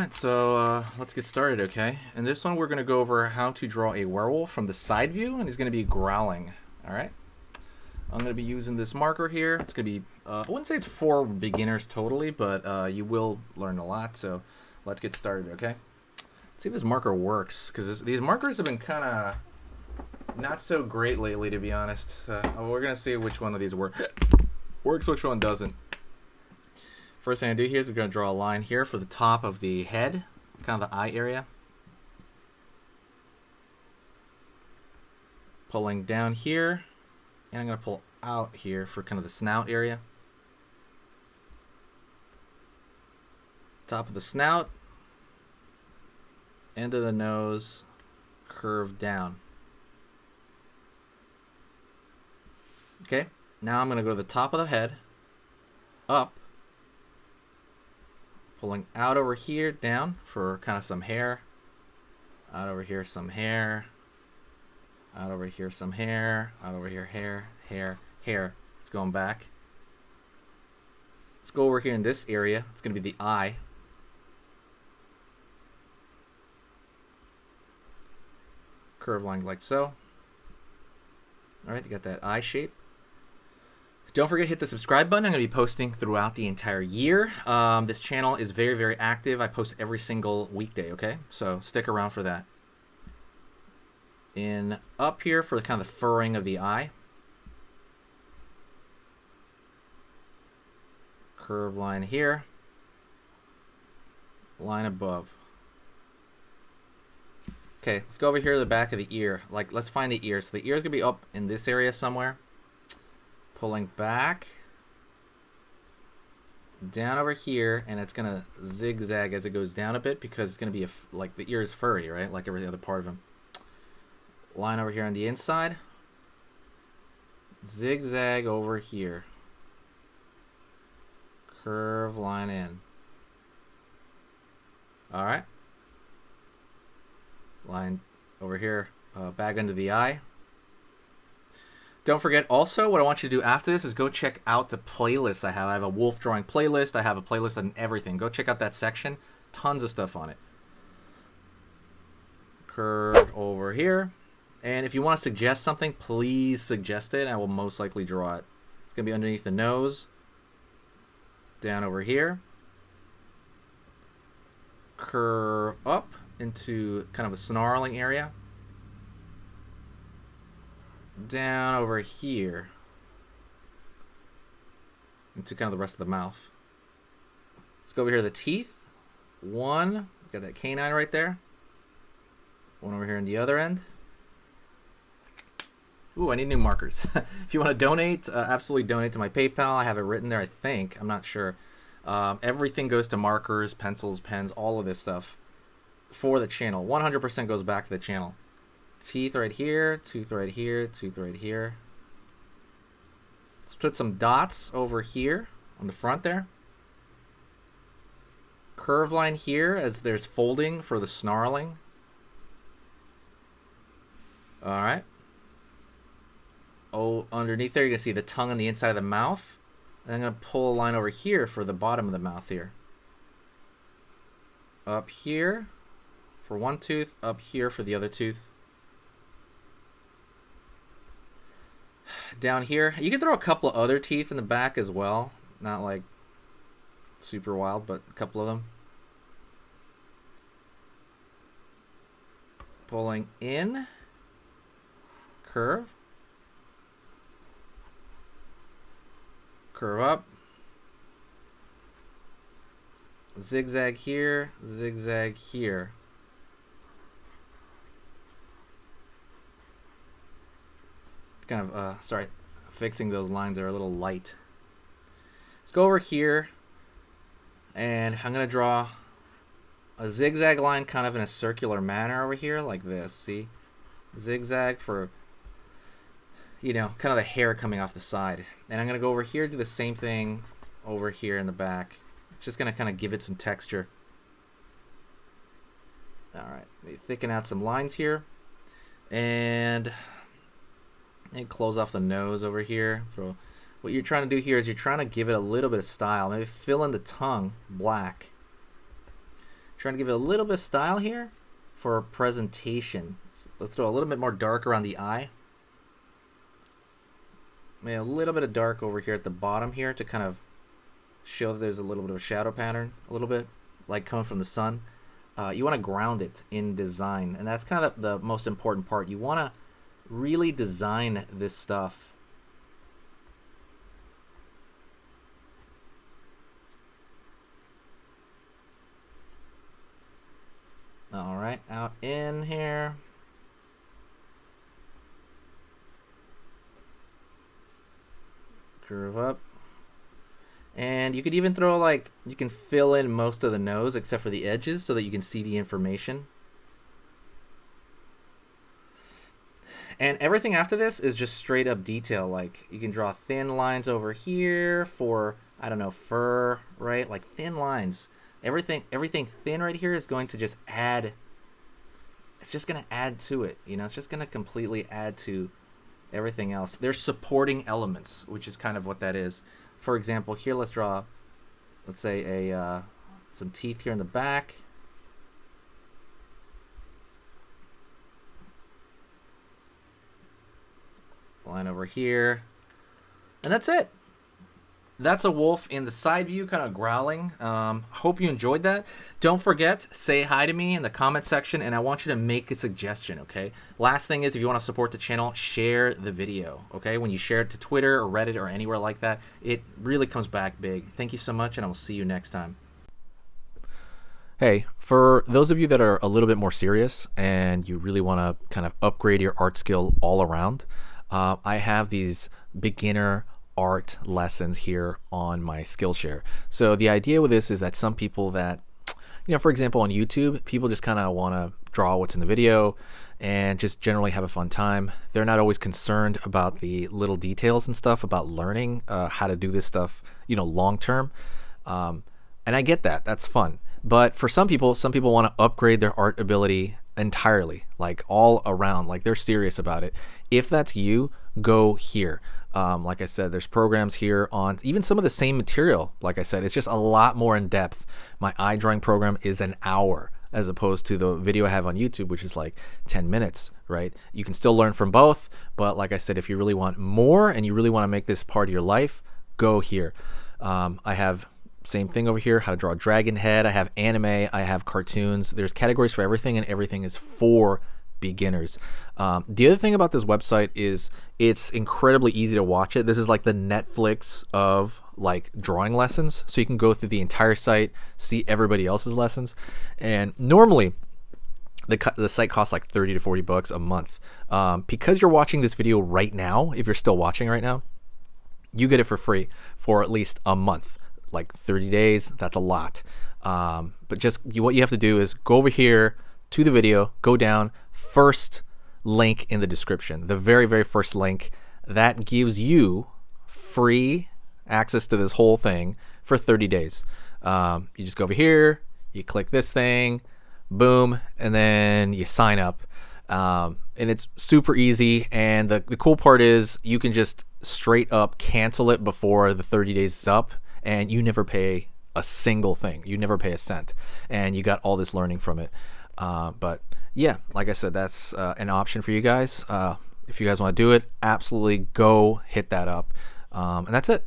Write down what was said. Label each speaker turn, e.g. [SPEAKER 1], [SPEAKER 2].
[SPEAKER 1] Alright, so let's get started, okay? In this one, we're going to go over how to draw a werewolf from the side view, and he's going to be growling, alright? I'm going to be using this marker here. It's going to be, I wouldn't say it's for beginners totally, but you will learn a lot, so let's get started, okay? Let's see if this marker works, because these markers have been kind of not so great lately, to be honest. We're going to see which one of these works, which one doesn't. First thing I do here is I'm going to draw a line here for the top of the head, kind of the eye area. Pulling down here, and I'm going to pull out here for kind of the snout area. Top of the snout, end of the nose, curve down. Okay, now I'm going to go to the top of the head, up, pulling out over here, down for kind of some hair. Out over here, some hair. Out over here, some hair. Out over here, hair, hair, hair. It's going back. Let's go over here in this area. It's going to be the eye. Curve line like so. Alright, you got that eye shape. Don't forget to hit the subscribe button. I'm going to be posting throughout the entire year. This channel is very, very active. I post every single weekday, okay? So stick around for that. In up here for kind of the furring of the eye. Curve line here. Line above. Okay, let's go over here to the back of the ear. Like, let's find the ear. So the ear is going to be up in this area somewhere. Pulling back, down over here, and it's going to zigzag as it goes down a bit because it's going to be, like the ear is furry, right? Like every other part of him. Line over here on the inside. Zigzag over here. Curve line in. Alright. Line over here, back under the eye. Don't forget also, what I want you to do after this is go check out the playlist I have. I have a wolf drawing playlist. I have a playlist on everything. Go check out that section. Tons of stuff on it. Curve over here. And if you want to suggest something, please suggest it. I will most likely draw it. It's going to be underneath the nose. Down over here. Curve up into kind of a snarling area. Down over here into kind of the rest of the mouth. Let's go over here to the teeth. One, got that canine right there. One over here on the other end. Ooh, I need new markers. If you want to donate, absolutely donate to my PayPal. I have it written there, I think. I'm not sure. Everything goes to markers, pencils, pens, all of this stuff for the channel. 100% goes back to the channel. Teeth right here, tooth right here, tooth right here. Let's put some dots over here on the front there. Curve line here as there's folding for the snarling. Alright. Oh, underneath there you can see the tongue on the inside of the mouth. And I'm going to pull a line over here for the bottom of the mouth here. Up here for one tooth, up here for the other tooth. Down here, you can throw a couple of other teeth in the back as well. Not like super wild, but a couple of them. Pulling in. Curve. Curve up. Zigzag here, zigzag here. Kind of, sorry, fixing those lines that are a little light. Let's go over here, and I'm going to draw a zigzag line kind of in a circular manner over here, like this, see? Zigzag for, you know, kind of the hair coming off the side. And I'm going to go over here, do the same thing over here in the back. It's just going to kind of give it some texture. Alright, maybe thicken out some lines here. And close off the nose over here. So what you're trying to do here is you're trying to give it a little bit of style. Maybe fill in the tongue black. Trying to give it a little bit of style here for presentation. So let's throw a little bit more dark around the eye. Maybe a little bit of dark over here at the bottom here to kind of show that there's a little bit of a shadow pattern, a little bit like coming from the sun. You want to ground it in design, and that's kind of the most important part. You want to really design this stuff. All right, out in here. Curve up. And you could even throw, like, you can fill in most of the nose except for the edges so that you can see the information. And everything after this is just straight up detail. Like, you can draw thin lines over here for, I don't know, fur, right? Like thin lines. Everything thin right here is going to just add, it's just going to add to it. You know, it's just going to completely add to everything else. There's supporting elements, which is kind of what that is. For example, here let's draw, let's say some teeth here in the back. Line over here. And that's it. That's a wolf in the side view, kind of growling. Hope you enjoyed that. Don't forget, say hi to me in the comment section, and I want you to make a suggestion, okay? Last thing is, if you want to support the channel, share the video, okay? When you share it to Twitter or Reddit or anywhere like that, it really comes back big. Thank you so much, and I will see you next time. Hey, for those of you that are a little bit more serious and you really want to kind of upgrade your art skill all around, I have these beginner art lessons here on my Skillshare. So the idea with this is that some people that, you know, for example, on YouTube, people just kind of want to draw what's in the video and just generally have a fun time. They're not always concerned about the little details and stuff about learning how to do this stuff, you know, long term. And I get that. That's fun. But for some people want to upgrade their art ability entirely, like all around, like they're serious about it. If that's you, go here. Like I said, there's programs here on even some of the same material. Like I said, it's just a lot more in depth. My eye drawing program is an hour as opposed to the video I have on YouTube, which is like 10 minutes, right? You can still learn from both, but like I said, if you really want more and you really want to make this part of your life, go here. I have same thing over here, how to draw a dragon head. I have anime, I have cartoons. There's categories for everything, and everything is for beginners. The other thing about this website is it's incredibly easy to watch it. This is like the Netflix of like drawing lessons. So you can go through the entire site, see everybody else's lessons. And normally the site costs like 30 to 40 bucks a month. Because you're watching this video right now, if you're still watching right now, you get it for free for at least a month. Like 30 days, that's a lot. But just what you have to do is go over here to the video, go down, first link in the description, the very, very first link. That gives you free access to this whole thing for 30 days. You just go over here, you click this thing, boom, and then you sign up. And it's super easy. And the cool part is you can just straight up cancel it before the 30 days is up, and you never pay a single thing. You never pay a cent, and you got all this learning from it. But yeah, like I said, that's an option for you guys. If you guys want to do it, absolutely go hit that up. And that's it.